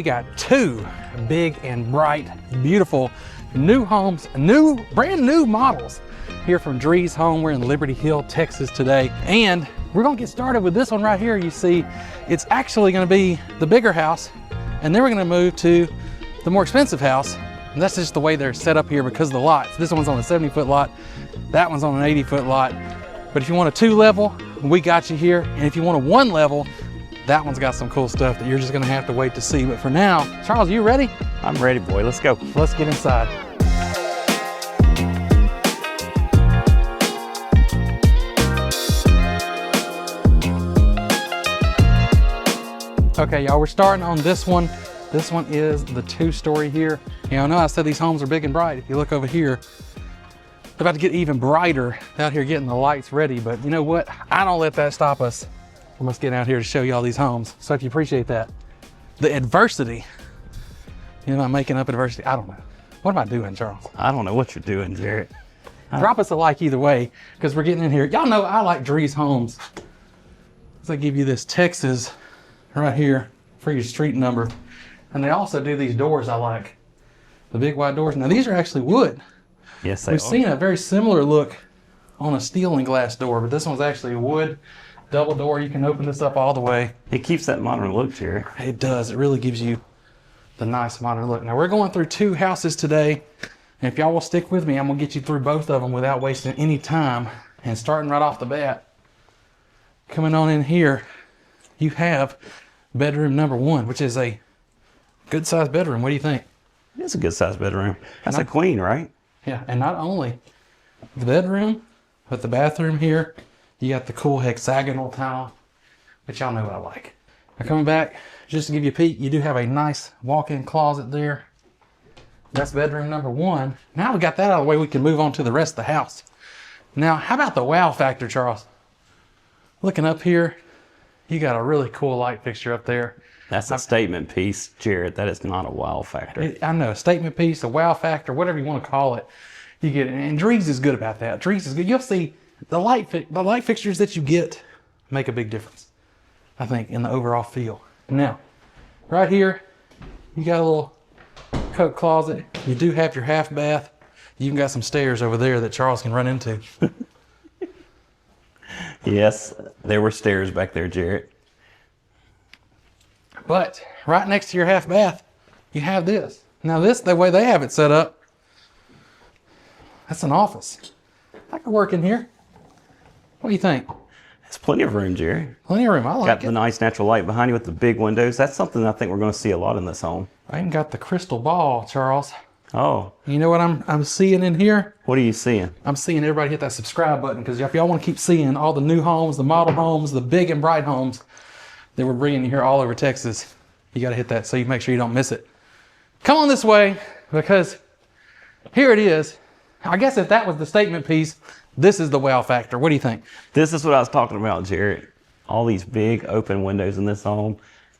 We got two big and bright, beautiful new homes, brand new models here from Drees Home. We're in Liberty Hill, Texas today, and we're gonna get started with this one right here. You see, it's actually gonna be the bigger house, and then we're gonna move to the more expensive house. And that's just the way they're set up here because of the lots. This one's on a 70-foot lot, that one's on an 80-foot lot. But if you want a 2-level, we got you here. And if you want a 1-level, that one's got some cool stuff that you're just gonna have to wait to see. But for now, Charles, you ready? I'm ready, boy. Let's go. Let's get inside. Okay, y'all, we're starting on this one. This one is the 2-story here. You know, I know I said these homes are big and bright. If you look over here, they're about to get even brighter out here getting the lights ready. But you know what? I don't let that stop us from us getting out here to show you all these homes. So if you appreciate that. The adversity, you know, I'm making up adversity. I don't know. What am I doing, Charles? I don't know what you're doing, Jared. Drop us a like either way, because we're getting in here. Y'all know I like Drees Homes. So I give you this Texas right here for your street number. And they also do these doors I like. The big wide doors. Now these are actually wood. Yes, they We've are. seen a very similar look on a steel and glass door, but this one's actually a wood double door. You can open this up all the way. It keeps that modern look, Jared. It does. It really gives you the nice modern look. Now we're going through 2 houses today. And if y'all will stick with me, I'm gonna get you through both of them without wasting any time. And starting right off the bat, coming on in here, you have bedroom number 1, which is a good sized bedroom. What do you think? It's a good sized bedroom. That's a queen, right? Yeah, and not only the bedroom, but the bathroom here, you got the cool hexagonal tile, which y'all know what I like. Now coming back, just to give you a peek, you do have a nice walk-in closet there. That's bedroom number 1. Now we got that out of the way, we can move on to the rest of the house. Now, how about the wow factor, Charles? Looking up here, you got a really cool light fixture up there. That's a statement piece, Jared. That is not a wow factor. I know, a statement piece, a wow factor, whatever you want to call it. You get it. And Drees is good about that. Drees is good. You'll see the light fixtures that you get make a big difference, I think, in the overall feel. Now, right here, you got a little coat closet. You do have your half bath. You even got some stairs over there that Charles can run into. Yes, there were stairs back there, Jared. But right next to your half bath, you have this. Now this, the way they have it set up, that's an office. I could work in here. What do you think? There's plenty of room, Jared. Plenty of room, I like Got it. the nice natural light behind you with the big windows. That's something I think we're going to see a lot in this home. I even got the crystal ball, Charles. Oh, You know what I'm seeing in here? what are you seeing? I'm seeing everybody hit that subscribe button, because if y'all want to keep seeing all the new homes, the model homes, the big and bright homes that we're bringing you here all over Texas, you got to hit that so you make sure you don't miss it. Come on this way, because here it is. I guess if that was the statement piece, this is the wow factor. What do you think? This is what I was talking about, Jared. All these big open windows in this home,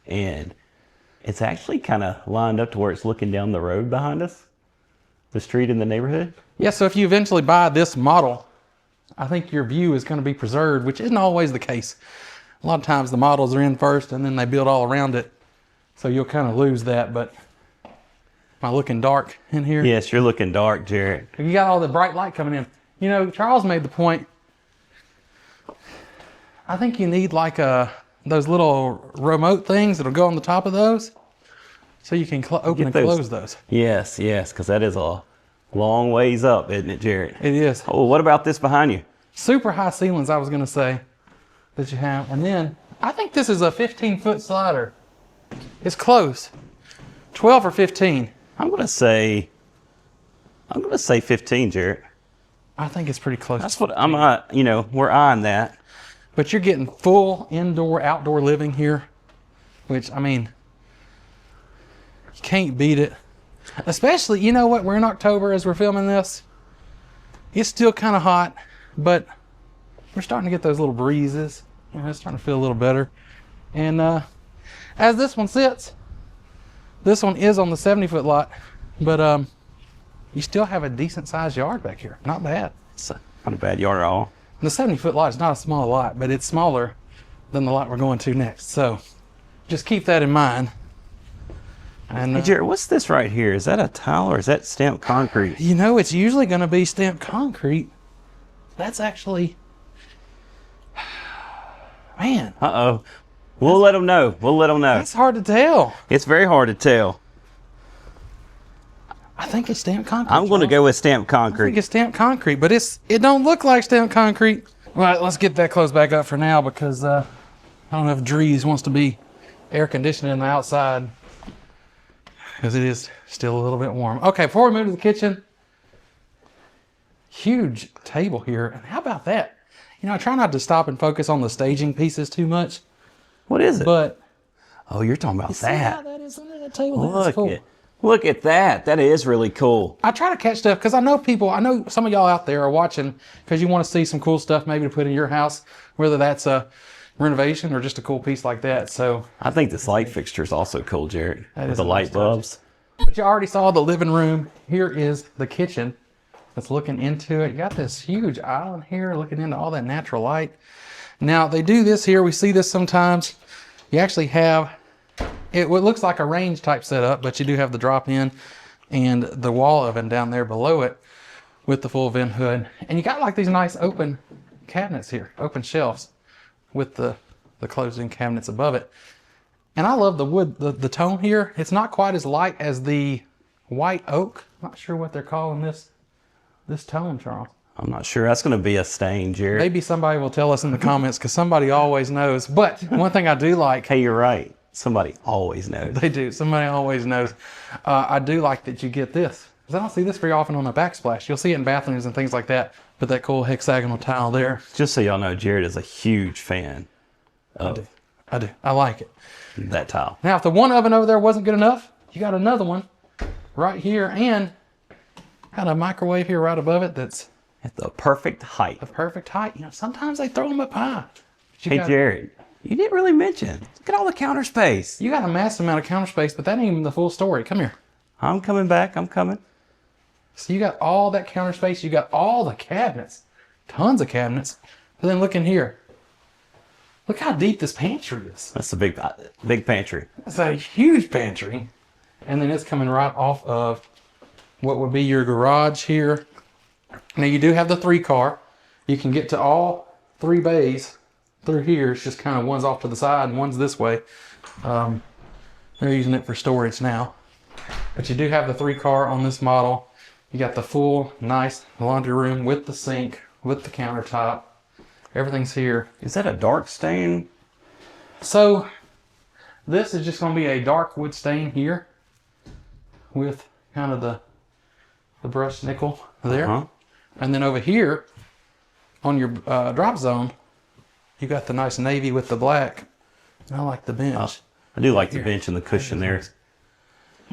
and it's actually kind of lined up to where it's looking down the road behind us, the street in the neighborhood. Yeah, so if you eventually buy this model, I think your view is going to be preserved, which isn't always the case. A lot of times the models are in first and then they build all around it. So you'll kind of lose that, but am I looking dark in here? Yes, you're looking dark, Jared. You got all the bright light coming in. You know, Charles made the point, I think you need like those little remote things that'll go on the top of those so you can open and close those. Yes, because that is a long ways up, isn't it, Jared? It is. Oh, what about this behind you? Super high ceilings, I was going to say, that you have. And then I think this is a 15-foot slider. It's close. 12 or 15. I'm going to say 15, Jared. I think it's pretty close. That's what I'm, we're eyeing that. But you're getting full indoor, outdoor living here, which, I mean, you can't beat it. Especially, you know what? We're in October as we're filming this. It's still kind of hot, but we're starting to get those little breezes. You know, it's starting to feel a little better. And as this one sits, this one is on the 70-foot lot, but you still have a decent sized yard back here. Not bad. It's not a bad yard at all. The 70-foot lot is not a small lot, but it's smaller than the lot we're going to next. So just keep that in mind. And Hey, Jared, what's this right here? Is that a tile or is that stamped concrete? you know, it's usually going to be stamped concrete. That's actually, man, Uh-oh. We'll let them know. We'll let them know. that's hard to tell. It's very hard to tell. I think it's stamped concrete. I'm going to Charles. go with stamped I concrete. think it's stamped concrete, but it don't look like stamped concrete. All right, let's get that closed back up for now because I don't know if Drees wants to be air conditioning in the outside because it is still a little bit warm. Okay, before we move to the kitchen, huge table here. And how about that? You know, I try not to stop and focus on the staging pieces too much, What is it? but Oh, you're talking about see how that. that is under that table? That's cool. Look at that. That is really cool. I try to catch stuff because I know some of y'all out there are watching because you want to see some cool stuff maybe to put in your house, whether that's a renovation or just a cool piece like that. So, I think this light fixture is also cool, Jared. That With is the a light nice touch. bulbs. but you already saw the living room. Here is the kitchen that's looking into it. You got this huge island here looking into all that natural light. Now, they do this here. We see this sometimes. You actually have what looks like a range type setup, but you do have the drop in and the wall oven down there below it with the full vent hood. And you got like these nice open cabinets here, open shelves with the closed in cabinets above it. And I love the wood, the tone here. It's not quite as light as the white oak. Not sure what they're calling this tone, Charles. I'm not sure. That's going to be a stain, Jared. Maybe somebody will tell us in the comments because somebody always knows. But one thing I do like, Hey, you're right. Somebody always knows. they do, somebody always knows. I do like that you get this. Because I don't see this very often on a backsplash. You'll see it in bathrooms and things like that. But that cool hexagonal tile there. Just so y'all know, Jared is a huge fan of I do. I like it. that tile. Now, if the one oven over there wasn't good enough, you got another one right here and got a microwave here right above it that's At the perfect height. the perfect height. You know, sometimes they throw them up high. But you Hey, got, Jared, you didn't really mention. Look at all the counter space. You got a massive amount of counter space, but that ain't even the full story. Come here. I'm coming back. I'm coming. So you got all that counter space. You got all the cabinets. Tons of cabinets. But then look in here. Look how deep this pantry is. That's the big pantry. It's a huge pantry. And then it's coming right off of what would be your garage here. Now you do have the 3-car. You can get to all 3 bays through here. It's just kind of one's off to the side and one's this way. They're using it for storage now. But you do have the 3-car on this model. You got the full nice laundry room with the sink, with the countertop. Everything's here. Is that a dark stain? So this is just going to be a dark wood stain here with kind of the brushed nickel there. Uh-huh. And then over here on your drop zone, you got the nice navy with the black. And I like the bench. I do like the bench and the cushion there.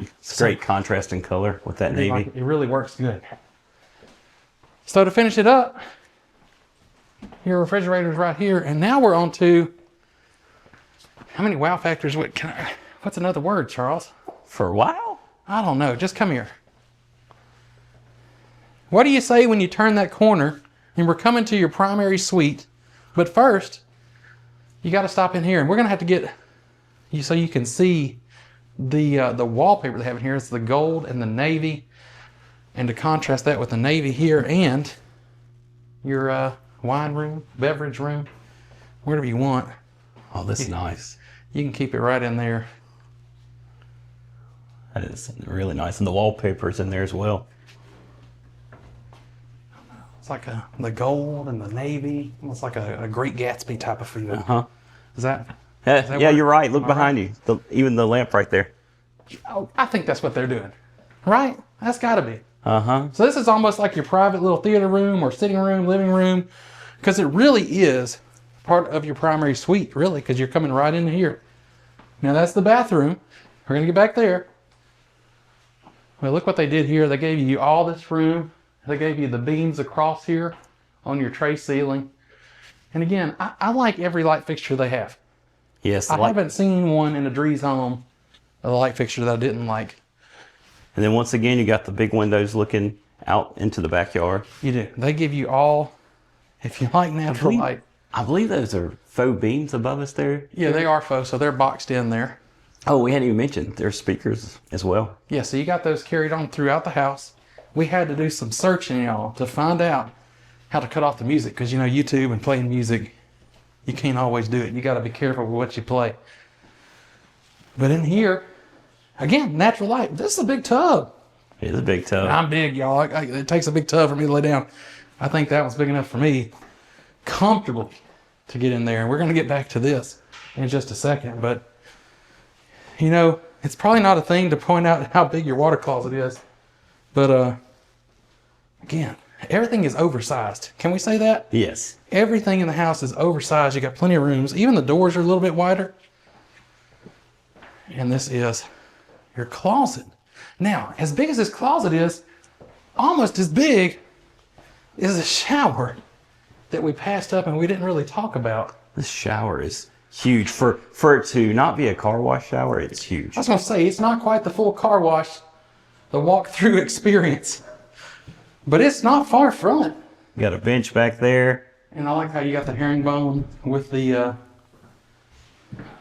It's great contrasting color with that navy. It really works good. So to finish it up, your refrigerator's right here. And now we're on to, how many wow factors? What's another word, Charles? For a while? I don't know. Just come here. What do you say when you turn that corner and we're coming to your primary suite? But first, you got to stop in here, and we're going to have to get you so you can see the wallpaper they have in here. It's the gold and the navy, and to contrast that with the navy here and your wine room, beverage room, whatever you want. Oh, this is nice. You can keep it right in there. That is really nice. And the wallpaper's in there as well. It's like the gold and the navy. Almost like a Great Gatsby type of feel. Uh-huh. Is that Yeah, work? you're right. Look All behind you. Even the lamp right there. Oh, I think that's what they're doing. Right? That's got to be. Uh-huh. So this is almost like your private little theater room or sitting room, living room, because it really is part of your primary suite, really, because you're coming right into here. Now that's the bathroom. We're going to get back there. Well, look what they did here. They gave you all this room. They gave you the beams across here on your tray ceiling. And again, I like every light fixture they have. Yes. I haven't seen one in a Drees home, a light fixture that I didn't like. And then once again, you got the big windows looking out into the backyard. You do. They give you all, if you like natural light. I believe those are faux beams above us there. Yeah, they are faux, so they're boxed in there. Oh, we hadn't even mentioned there's speakers as well. Yeah, so you got those carried on throughout the house. We had to do some searching, y'all, to find out how to cut off the music. Because, you know, YouTube and playing music, you can't always do it. You got to be careful with what you play. But in here, again, natural light. This is a big tub. It is a big tub. I'm big, y'all. It takes a big tub for me to lay down. I think that was big enough for me comfortably to get in there. And we're going to get back to this in just a second. But, you know, it's probably not a thing to point out how big your water closet is. But, again, everything is oversized. Can we say that? Yes. Everything in the house is oversized. You got plenty of rooms. Even the doors are a little bit wider. And this is your closet. Now, as big as this closet is, almost as big is a shower that we passed up and we didn't really talk about. This shower is huge. For it to not be a car wash shower, it's huge. I was going to say, it's not quite the full car wash, the walk-through experience, but it's not far from it. You got a bench back there. And I like how you got the herringbone with the,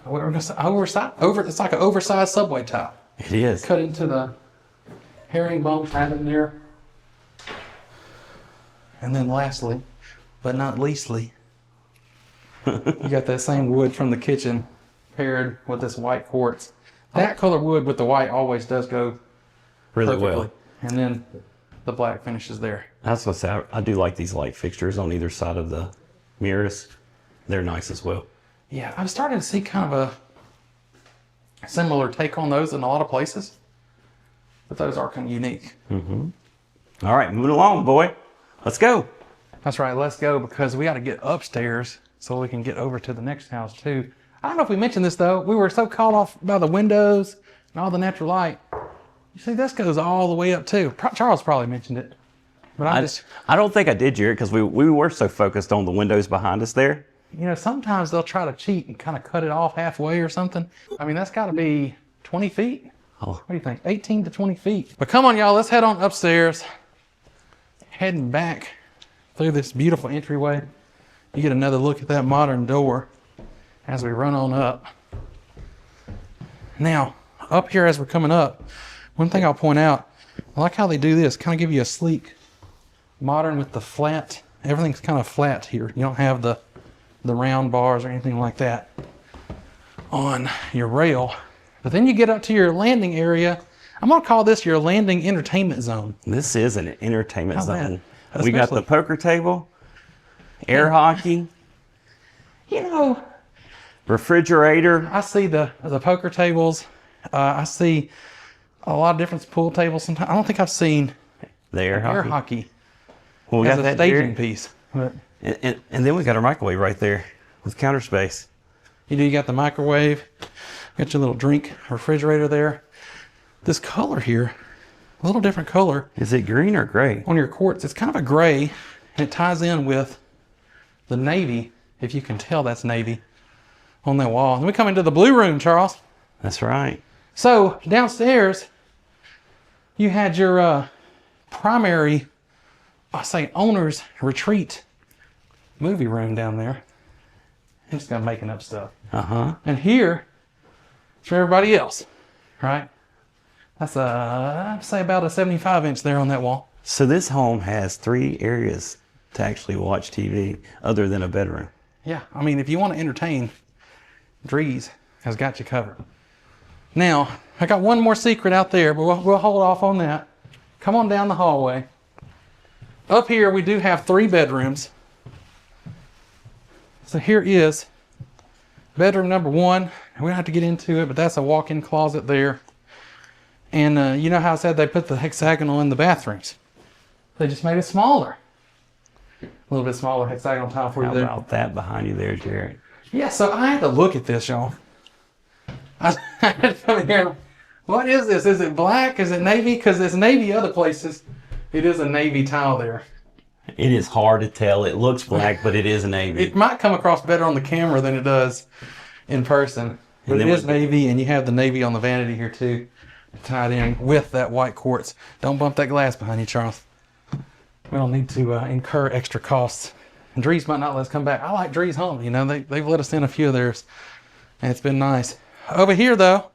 what we're going to say, it's like an oversized subway tile. It is. Cut into the herringbone pattern there. And then lastly, but not leastly, you got that same wood from the kitchen paired with this white quartz. That color wood with the white always does go really perfectly. well. And then the black finishes there. I was going to say, I do like these light fixtures on either side of the mirrors. They're nice as well. Yeah, I'm starting to see kind of a similar take on those in a lot of places. But those are kind of unique. Mm-hmm. All right, moving along, boy. Let's go. That's right, let's go, because we got to get upstairs so we can get over to the next house too. I don't know if we mentioned this though. We were so caught off by the windows and all the natural light. You see, this goes all the way up too. Charles probably mentioned it. But I don't think I did, Jared, because we were so focused on the windows behind us there. You know, sometimes they'll try to cheat and kind of cut it off halfway or something. I mean, that's got to be 20 feet. Oh. What do you think? 18 to 20 feet. But come on, y'all, let's head on upstairs. Heading back through this beautiful entryway. You get another look at that modern door as we run on up. Now, up here as we're coming up, one thing I'll point out, I like how they do this, kind of give you a sleek, modern with the flat, everything's kind of flat here. You don't have the round bars or anything like that on your rail. But then you get up to your landing area. I'm going to call this your landing entertainment zone. This is an entertainment zone. That? We got the poker table, air hockey. You know, refrigerator. I see the poker tables. I see a lot of different pool tables. Sometimes I don't think I've seen the air hockey well, we as got a that staging piece. But and then we got our microwave right there with counter space. you got the microwave, got your little drink refrigerator there. This color here, a little different color. Is it green or gray? On your quartz, it's kind of a gray, and it ties in with the navy, if you can tell that's navy, on that wall. And we come into the blue room, Charles. That's right. So downstairs, you had your primary, I say, owner's retreat movie room down there. I'm just making up stuff. Uh-huh. And here, it's for everybody else, right? That's I'd say about a 75-inch there on that wall. So this home has 3 areas to actually watch TV other than a bedroom. Yeah, I mean, if you want to entertain, Drees has got you covered. Now, I got one more secret out there, but we'll hold off on that. Come on down the hallway. Up here, we do have 3 bedrooms. So here is bedroom number 1. We don't have to get into it, but that's a walk-in closet there. And you know how I said they put the hexagonal in the bathrooms? They just made it smaller. A little bit smaller hexagonal tile for you there. How about that behind you there, Jared? Yeah, so I had to look at this, y'all. I had to come in here. What is this? Is it black? Is it navy? Because it's navy other places. It is a navy tile there. It is hard to tell. It looks black, but it is a navy. It might come across better on the camera than it does in person. But it is navy, and you have the navy on the vanity here too, tied in with that white quartz. Don't bump that glass behind you, Charles. We don't need to incur extra costs. And Drees might not let us come back. I like Drees Homes. You know, they've let us in a few of theirs, and it's been nice. Over here, though,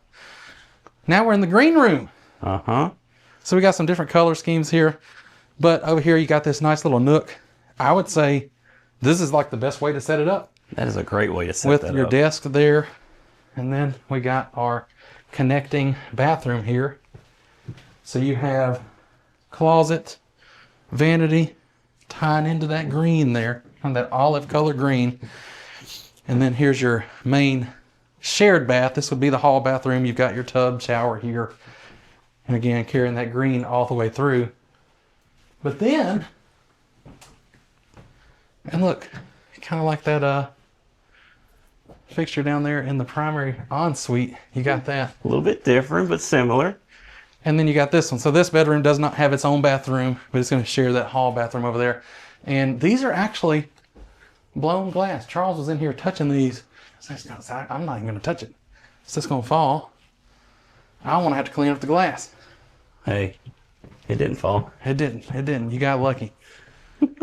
Now we're in the green room. Uh-huh. So we got some different color schemes here. But over here you got this nice little nook. I would say this is like the best way to set it up. That is a great way to set with that your up. desk there. And then we got our connecting bathroom here. So you have closet, vanity, tying into that green there, on that olive color green. And then here's your main shared bath. This would be the hall bathroom. You've got your tub, shower here. And again, carrying that green all the way through. But then, and look, kind of like that fixture down there in the primary ensuite. You got that. A little bit different, but similar. And then you got this one. So this bedroom does not have its own bathroom, but it's going to share that hall bathroom over there. And these are actually blown glass. Charles was in here touching these. I'm not even going to touch it. It's just going to fall. I don't want to have to clean up the glass. Hey, it didn't fall. It didn't. It didn't. You got lucky.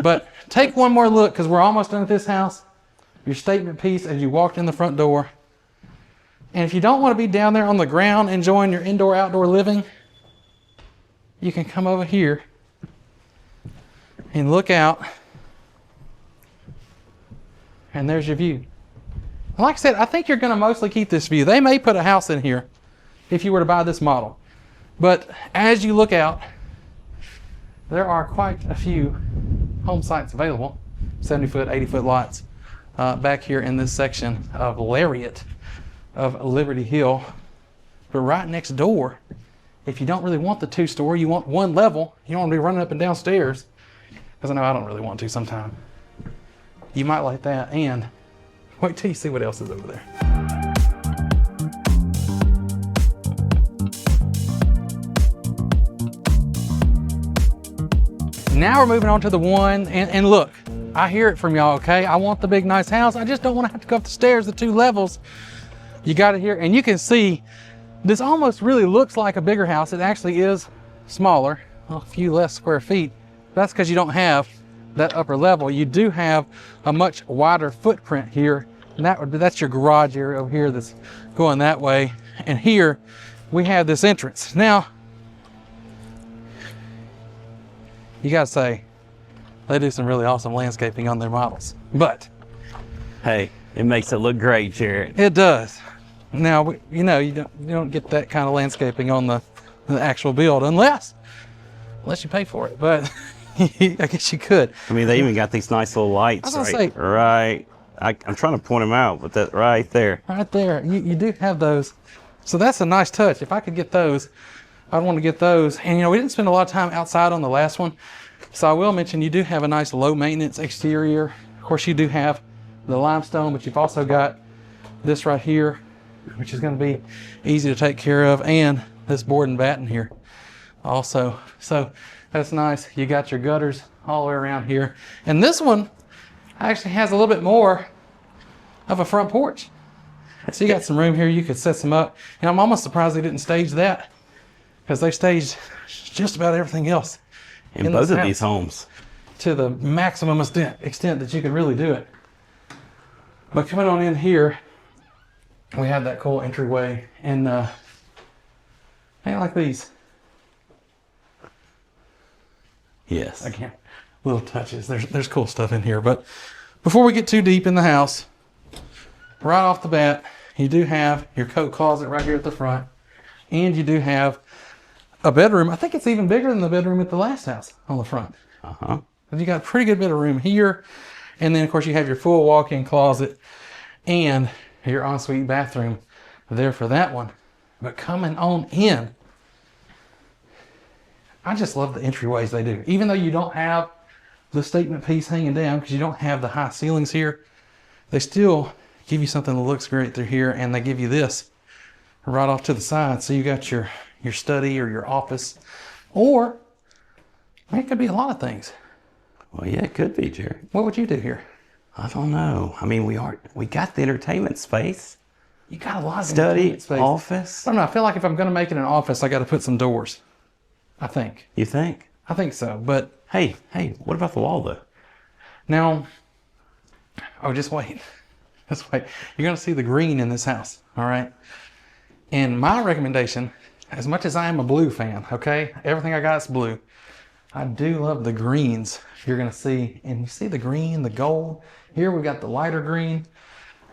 But take one more look, because we're almost done at this house. Your statement piece as you walked in the front door. And if you don't want to be down there on the ground enjoying your indoor-outdoor living, you can come over here and look out. And there's your view. Like I said, I think you're going to mostly keep this view. They may put a house in here if you were to buy this model. But as you look out, there are quite a few home sites available, 70-foot, 80-foot lots back here in this section of Lariat of Liberty Hill. But right next door, if you don't really want the 2-story, you want one level, you don't want to be running up and down stairs, because I know I don't really want to sometimes. You might like that, and wait till you see what else is over there. Now we're moving on to the one, and look, I hear it from y'all, okay? I want the big, nice house. I just don't want to have to go up the stairs, the 2 levels. You got it here, and you can see this almost really looks like a bigger house. It actually is smaller, a few less square feet. That's because you don't have that upper level. You do have a much wider footprint here, and that's your garage area over here that's going that way. And here we have this entrance. Now, you gotta say, they do some really awesome landscaping on their models. But Hey, it makes it look great, Jared. it does. Now, you don't get that kind of landscaping on the actual build unless you pay for it. But I guess you could. I mean, they even got these nice little lights I was gonna right. I'm trying to point them out, but that right there. Right there, you do have those. So that's a nice touch. If I could get those, I'd want to get those. And we didn't spend a lot of time outside on the last one. So I will mention you do have a nice low maintenance exterior. Of course, you do have the limestone, but you've also got this right here, which is going to be easy to take care of, and this board and batten here also. So that's nice. You got your gutters all the way around here. And this one actually has a little bit more of a front porch. So you got some room here. You could set some up. And I'm almost surprised they didn't stage that, because they staged just about everything else In both of these homes. to the maximum extent that you could really do it. But coming on in here, we have that cool entryway, and like these. Yes. Again, little touches. There's cool stuff in here. But before we get too deep in the house, right off the bat, you do have your coat closet right here at the front, and you do have a bedroom. I think it's even bigger than the bedroom at the last house on the front. Uh-huh. You got a pretty good bit of room here. And then, of course, you have your full walk-in closet and your ensuite bathroom there for that one. But coming on in, I just love the entryways they do. Even though you don't have the statement piece hanging down, because you don't have the high ceilings here, they still give you something that looks great through here, and they give you this right off to the side. So you got your study or your office, or it could be a lot of things. Well, yeah, it could be, Jared. What would you do here? I don't know. I mean, we got the entertainment space. You got a lot of Study, entertainment space. office. I don't know. I feel like if I'm going to make it an office, I got to put some doors. I think. You think? I think so. But Hey, what about the wall, though? now, just wait. Just wait. You're going to see the green in this house. All right. And my recommendation as much as I am a blue fan, okay? Everything I got is blue. I do love the greens you're gonna see. And you see the green, the gold. Here we got the lighter green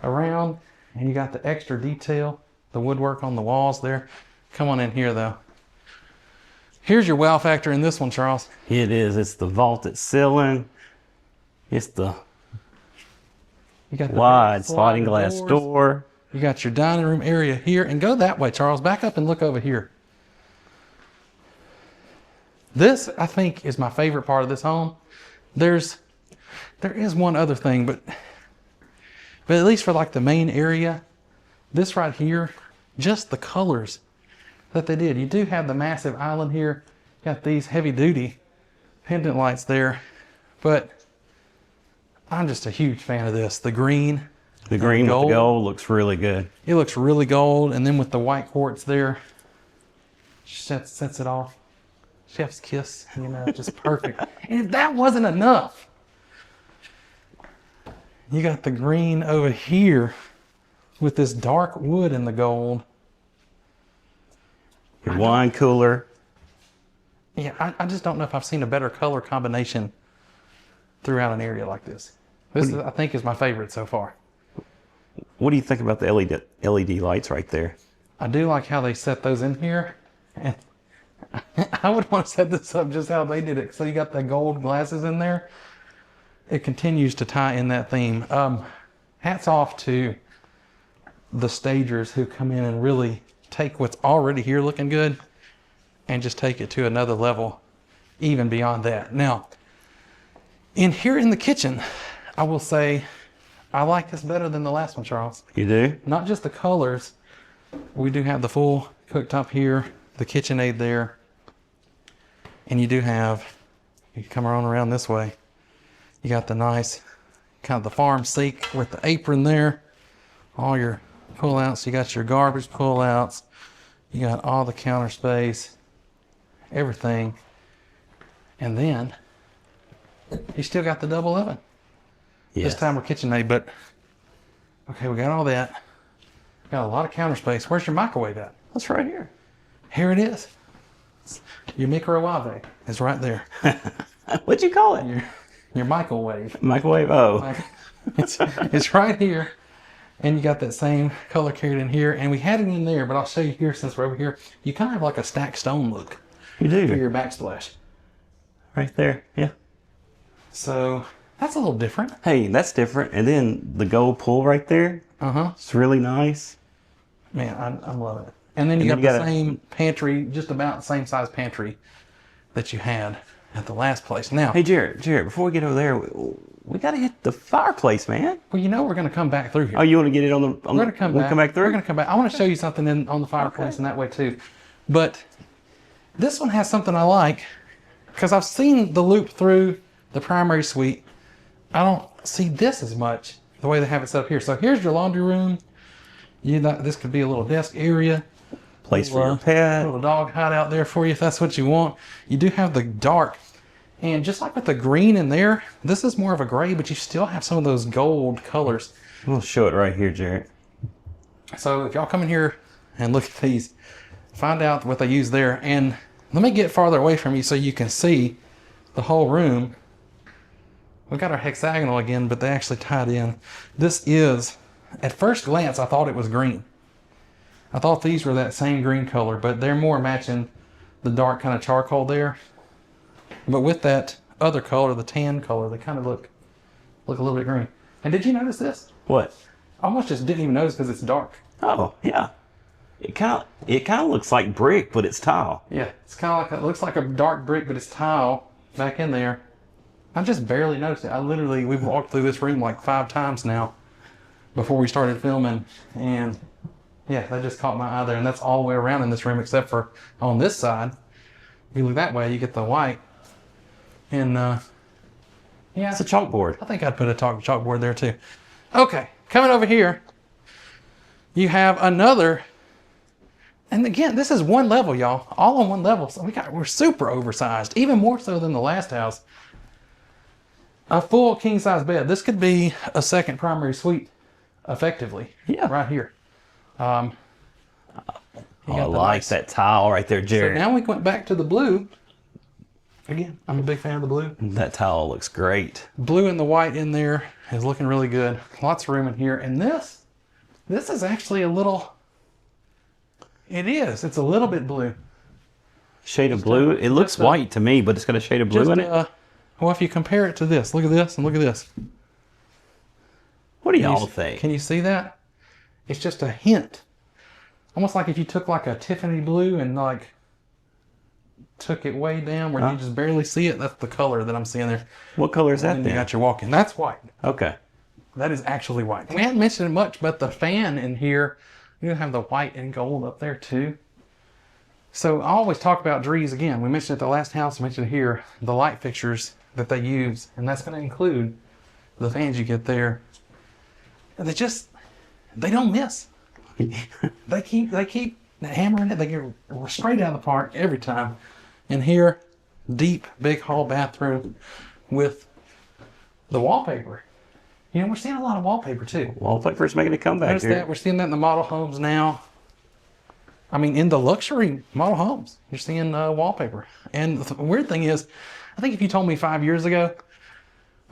around, and you got the extra detail, the woodwork on the walls there. Come on in here though. Here's your wow factor in this one, Charles. It is. It's the vaulted ceiling. It's the You got the wide sliding glass doors. door. You got your dining room area here, and go that way, Charles. Back up and look over here. This, I think, is my favorite part of this home. There is one other thing, but at least for like the main area, this right here, just the colors that they did. You do have the massive island here. Got these heavy duty pendant lights there, but I'm just a huge fan of this. The green. The green with the gold looks really good. It looks really gold, and then with the white quartz there, sets it off. Chef's kiss, you know, just perfect. And if that wasn't enough, you got the green over here with this dark wood in the gold. Your wine cooler. Yeah, I just don't know if I've seen a better color combination throughout an area like this. This, I think, is my favorite so far. What do you think about the LED lights right there? I do like how they set those in here. And I would want to set this up just how they did it. So you got the gold glasses in there. It continues to tie in that theme. Hats off to the stagers who come in and really take what's already here looking good and just take it to another level, even beyond that. Now, in here in the kitchen, I will say I like this better than the last one, Charles. You do? Not just the colors. We do have the full cooktop here, the KitchenAid there. And you do have, you come around this way. You got the nice, kind of the farm sink with the apron there. All your pull-outs. You got your garbage pull-outs. You got all the counter space. Everything. And then, you still got the double oven. Yes. This time we're KitchenAid, but okay, we got all that. Got a lot of counter space. Where's your microwave at? That's right here. Here it is. Your microwave is right there. What'd you call it? Your microwave. Microwave? Oh. It's right here. And you got that same color carried in here. And we had it in there, but I'll show you here since we're over here. You kind of have like a stacked stone look. You do. For your backsplash. Right there, yeah. So that's a little different. Hey, that's different. And then the gold pull right there. Uh-huh. It's really nice. Man, I'm loving it. And then you got the same pantry, just about the same size pantry that you had at the last place. Now, hey, Jared, before we get over there, we got to hit the fireplace, man. Well, you know we're going to come back through here. Oh, you want to get it on the... We're going to come back. Come back through? We're going to come back. I want to show you something on the fireplace in that way too. But this one has something I like because I've seen the loop through the primary suite. I don't see this as much the way they have it set up here. So here's your laundry room. This could be a little desk area. Place for your pet. A little dog hideout there for you if that's what you want. You do have the dark. And just like with the green in there, this is more of a gray, but you still have some of those gold colors. We'll show it right here, Jared. So if y'all come in here and look at these, find out what they use there. And let me get farther away from you so you can see the whole room. We've got our hexagonal again, but they actually tied in. This is, at first glance, I thought it was green. I thought these were that same green color, but they're more matching the dark kind of charcoal there. But with that other color, the tan color, they kind of look a little bit green. And did you notice this? What? I almost just didn't even notice because it's dark. Oh, yeah. It kind of looks like brick, but it's tile. Yeah, it's kind of like, it looks like a dark brick, but it's tile back in there. I just barely noticed it. We've walked through this room like 5 times now before we started filming. And yeah, that just caught my eye there. And that's all the way around in this room except for on this side. If you look that way, you get the white. And yeah. It's a chalkboard. I think I'd put a chalkboard there too. Okay, coming over here, you have another. And again, this is one level, y'all. All on one level. So we're super oversized, even more so than the last house. A full king size bed. This could be a second primary suite, effectively. Yeah. Right here. Oh, I like that tile right there, So Jared. now we went back to the blue. Again, I'm a big fan of the blue. That tile looks great. Blue and the white in there is looking really good. Lots of room in here. And this is actually a little, it's a little bit blue. Shade of blue? It looks white to me, but it's got a shade of blue in it. Well, if you compare it to this, look at this and look at this. What do y'all think? Can you see that? It's just a hint. Almost like if you took like a Tiffany blue and like took it way down where you just barely see it. That's the color that I'm seeing there. What color is that then? then? You got your walk-in. That's white. Okay. That is actually white. We hadn't mentioned it much, but the fan in here, you have the white and gold up there too. So I always talk about Drees again. We mentioned it at the last house, we mentioned it here, the light fixtures that they use, and that's going to include the fans you get there. And they don't miss. they keep hammering it. They get straight out of the park every time. And here, deep, big hall bathroom with the wallpaper. You know, we're seeing a lot of wallpaper too. Wallpaper's making a comeback Notice here. that. We're seeing that in the model homes now. I mean, in the luxury model homes, you're seeing wallpaper. And the weird thing is, I think if you told me 5 years ago,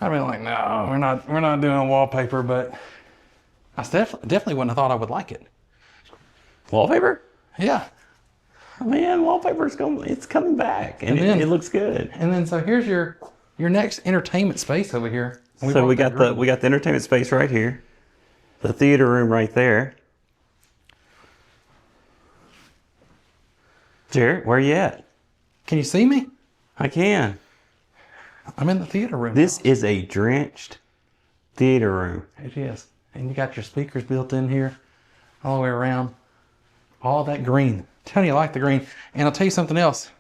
I'd be like, no, we're not doing wallpaper. But I definitely wouldn't have thought I would like it. Wallpaper? Yeah. Man, wallpaper's coming back, and it looks good. And then so here's your next entertainment space over here. So we got the entertainment space right here, the theater room right there. Jared, where you at? Can you see me? I can. I'm in the theater room. This is a drenched theater room. It is. And you got your speakers built in here all the way around. All that green. Tell you I like the green. And I'll tell you something else.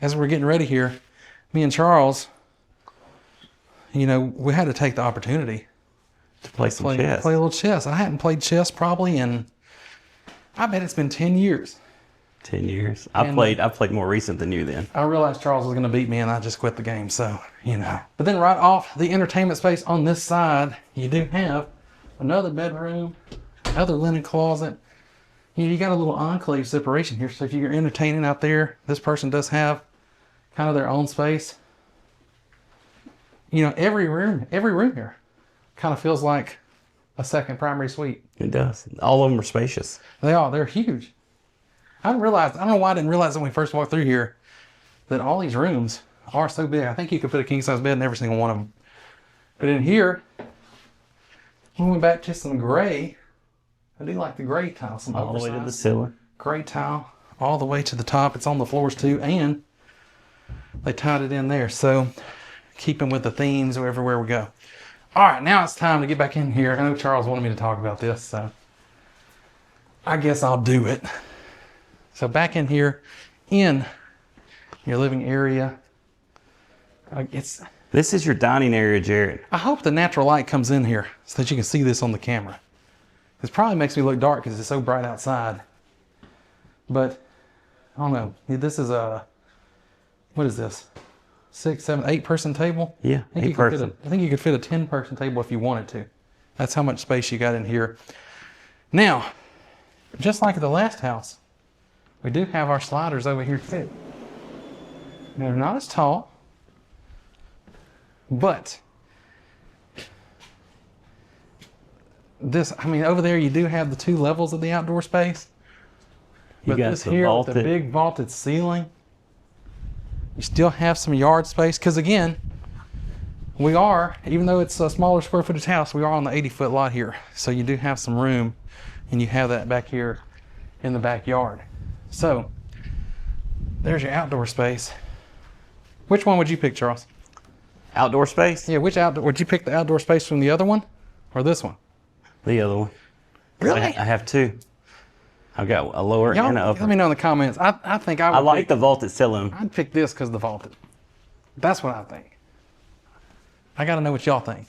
As we're getting ready here, me and Charles, you know, we had to take the opportunity to play some chess. Play a little chess. I hadn't played chess probably in, I bet it's been 10 years. 10 years. I played more recent than you then. I realized Charles was going to beat me and I just quit the game. So, you know. But then right off the entertainment space on this side, you do have another bedroom, another linen closet. You got a little enclave separation here. So if you're entertaining out there, this person does have kind of their own space. You know, every room here kind of feels like a second primary suite. It does. All of them are spacious. They are. They're huge. I don't know why I didn't realize when we first walked through here that all these rooms are so big. I think you could put a king-size bed in every single one of them. But in here, we went back to some gray. I do like the gray tile. Some all the way to the ceiling. Gray tile all the way to the top. It's on the floors too, and they tied it in there. So keeping with the themes everywhere we go. All right, now it's time to get back in here. I know Charles wanted me to talk about this, so I guess I'll do it. So back in here, in your living area, This is your dining area, Jared. I hope the natural light comes in here so that you can see this on the camera. This probably makes me look dark because it's so bright outside. But, I don't know. This is what is this? 6, 7, 8 person table? Yeah, 8 person. I think you could fit a 10 person table if you wanted to. That's how much space you got in here. Now, just like at the last house, we do have our sliders over here too. Now, they're not as tall, but over there you do have the 2 levels of the outdoor space. But this here with the big vaulted ceiling, you still have some yard space. Because again, we are, even though it's a smaller square footage house, we are on the 80-foot lot here. So you do have some room, and you have that back here in the backyard. So there's your outdoor space. Which one would you pick, Charles? Outdoor space? Yeah, would you pick the outdoor space from the other one or this one? The other one. Really? I have 2. I've got a lower and an upper. Let me know in the comments. I think I would like the vaulted ceiling. I'd pick this because of the vaulted. That's what I think. I got to know what y'all think.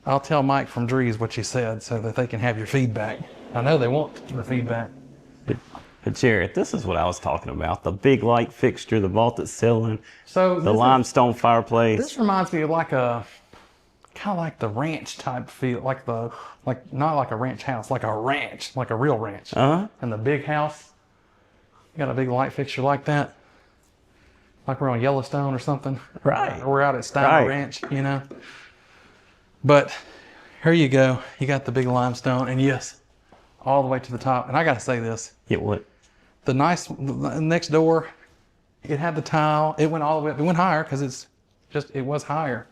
I'll tell Mike from Drees what you said so that they can have your feedback. I know they want the feedback. But Jared, this is what I was talking about. The big light fixture, the vaulted ceiling, so the limestone fireplace. This reminds me of kind of like the ranch type feel, not like a ranch house, like a ranch, like a real ranch. Uh-huh. And the big house You got a big light fixture like that. Like we're on Yellowstone or something. Right. Or we're out at Steiner Right. Ranch, you know. But here you go. You got the big limestone, and yes, all the way to the top. And I got to say this. It would. The next door, it had the tile. It went all the way up. It went higher because it was higher.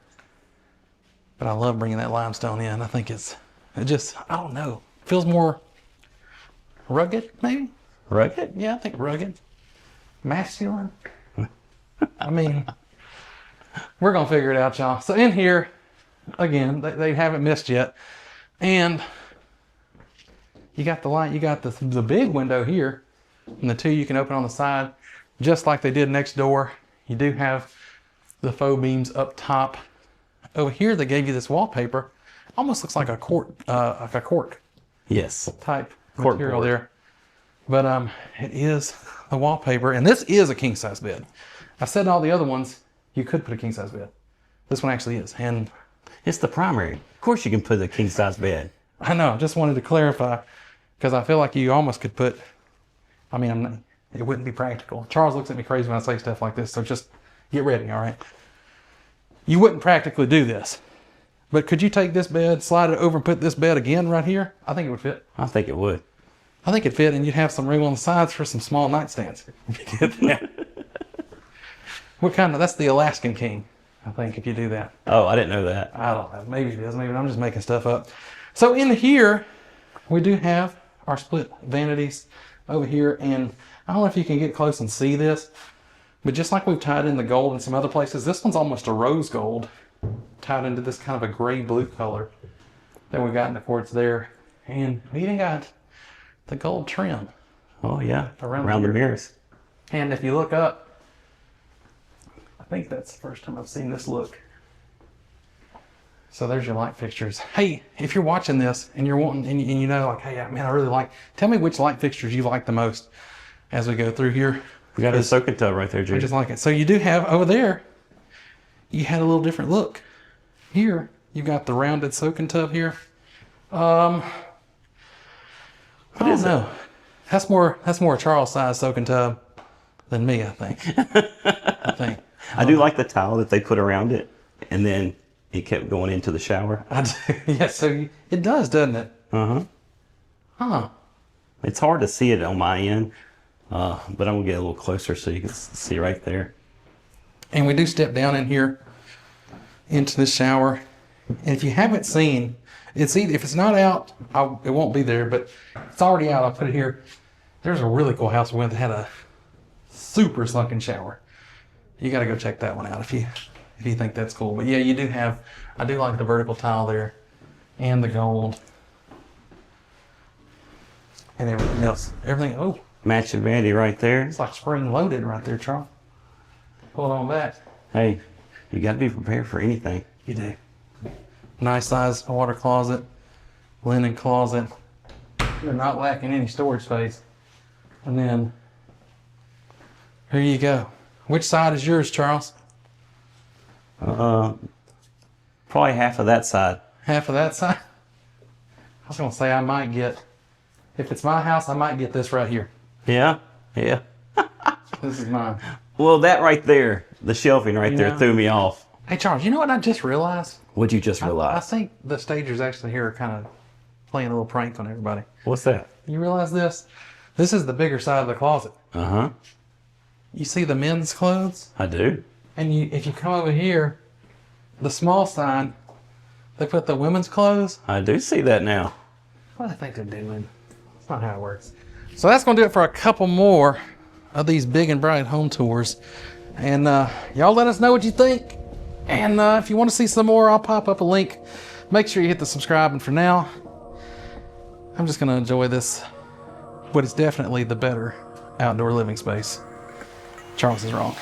But I love bringing that limestone in. I think I don't know. Feels more rugged, maybe? Rugged? Yeah, I think rugged. Masculine. I mean, we're going to figure it out, y'all. So in here, again, they haven't missed yet. And you got the light, you got the big window here, and the two you can open on the side, just like they did next door. You do have the faux beams up top. Over here, they gave you this wallpaper. Almost looks like a cork Yes. type Cork material board. there. But it is the wallpaper, and this is a king size bed. I said in all the other ones you could put a king size bed. This one actually is, and It's the primary. Of course you can put a king size bed. I know. Just wanted to clarify because I feel like you almost could put. I mean, it wouldn't be practical. Charles looks at me crazy when I say stuff like this, so just get ready. All right. You wouldn't practically do this, but could you take this bed, slide it over, and put this bed again right here? I think it would fit. I think it would. I think it'd fit, and you'd have some room on the sides for some small nightstands. If you did that. What kind of? That's the Alaskan king, I think. If you do that. Oh, I didn't know that. I don't know. Maybe it is. Maybe I'm just making stuff up. So in here, we do have our split vanities over here. And I don't know if you can get close and see this, but just like we've tied in the gold in some other places, this one's almost a rose gold tied into this kind of a gray blue color that we've got in the quartz there. And we even got the gold trim. Oh, yeah. Around the here. mirrors. And if you look up, I think that's the first time I've seen this look. So there's your light fixtures. Hey, if you're watching this and you're wanting, and you know, like, hey, man, I really like, tell me which light fixtures you like the most as we go through here. We got a soaking tub right there, I Drees. just like it. So you do have over there, you had a little different look. Here, you got the rounded soaking tub here. I don't know. That's more a Charles size soaking tub than me, I think. I do like the tile that they put around it, and then it kept going into the shower. I do. Yeah, so it does, doesn't it? Uh-huh. Huh. It's hard to see it on my end, but I'm going to get a little closer so you can see right there. And we do step down in here into the shower. And if you haven't seen, it's either, if it's not out, it won't be there, but it's already out. I'll put it here. There's a really cool house we went that had a super sunken shower. You got to go check that one out if you think that's cool. But yeah, you do have, I do like the vertical tile there and the gold and everything else. Everything, oh, Matching vanity right there. it's like spring loaded right there, Charles. Hold on back. Hey, you got to be prepared for anything. You do. Nice size water closet, linen closet. You're not lacking any storage space. And then, here you go. Which side is yours, Charles? Probably half of that side. Half of that side? I was going to say I might get, if it's my house, I might get this right here. Yeah, yeah. This is mine. Well, that right there, the shelving right You there know- threw me off. Hey, Charles, you know what I just realized? What'd you just I realize? think the stagers actually here are kind of playing a little prank on everybody. What's that? You realize this? This is the bigger side of the closet. Uh-huh. You see the men's clothes? I do. And if you come over here, the small side, they put the women's clothes. I do see that now. What do I think they're doing? That's not how it works. So that's going to do it for a couple more of these big and bright home tours. And y'all let us know what you think. And if you want to see some more, I'll pop up a link. Make sure you hit the subscribe. And for now, I'm just going to enjoy this. But it's definitely the better outdoor living space. Charles is wrong.